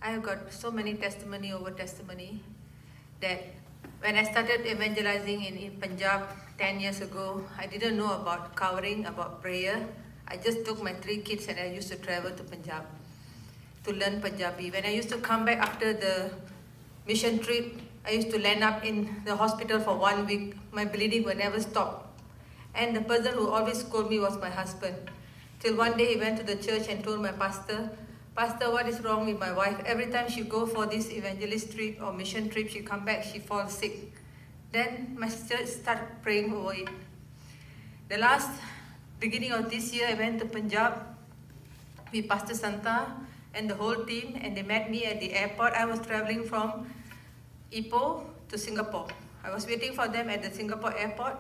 I have got so many testimony over testimony that when I started evangelizing in Punjab 10 years ago, I didn't know about covering, about prayer. I just took my 3 kids and I used to travel to Punjab to learn Punjabi. When I used to come back after the mission trip, I used to land up in the hospital for 1 week. My bleeding would never stop. And the person who always scolded me was my husband. Till one day he went to the church and told my pastor, "Pastor, what is wrong with my wife? Every time she go for this evangelist trip or mission trip, she come back, she falls sick." Then my church started praying over it. The last beginning of this year, I went to Punjab with Pastor Sandhu and the whole team, and they met me at the airport. I was traveling from Ipoh to Singapore. I was waiting for them at the Singapore airport,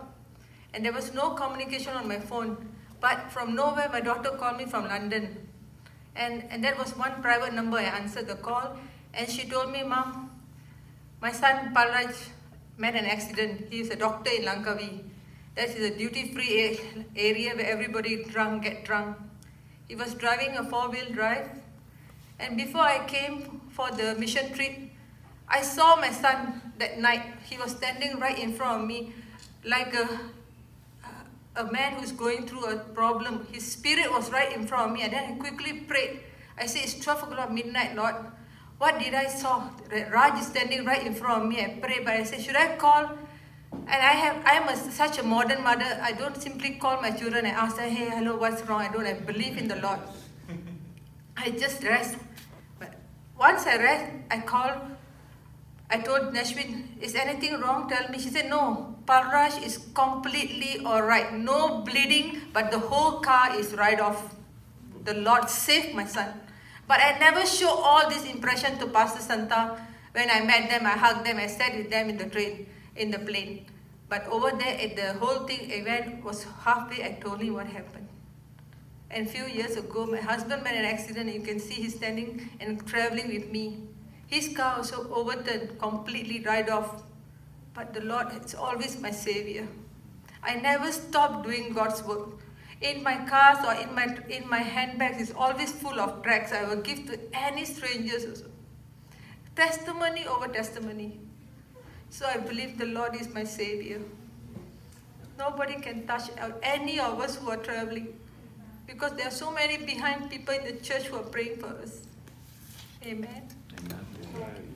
and there was no communication on my phone. But from nowhere, my daughter called me from London. And that was one private number. I answered the call, and she told me, "Mom, my son Palraj met an accident. He is a doctor in Langkawi. That is a duty-free area where everybody get drunk. He was driving a 4-wheel drive, and before I came for the mission trip, I saw my son that night. He was standing right in front of me like a man who's going through a problem. His spirit was right in front of me, and then I quickly prayed. I said, "It's 12 o'clock midnight, Lord. What did I saw? Raj is standing right in front of me." I prayed, but I said, "Should I call?" And I am such a modern mother. I don't simply call my children and ask them, "Hey, hello, what's wrong?" I believe in the Lord. I just rest. But once I rest, I called. I told Nashwin, "Is anything wrong? Tell me." She said, "No, Palraj is completely all right. No bleeding, but the whole car is right off. The Lord saved my son." But I never show all this impression to Pastor Santa. When I met them, I hugged them, I sat with them in the plane. But over there, at the whole event was halfway, I told him what happened. And a few years ago, my husband met an accident. You can see he's standing and traveling with me. His car also overturned, completely dried off. But the Lord is always my Savior. I never stop doing God's work. In my cars or in my handbags is always full of tracts. I will give to any strangers also. Testimony over testimony. So I believe the Lord is my Savior. Nobody can touch any of us who are traveling, because there are so many behind people in the church who are praying for us. Amen. Amen.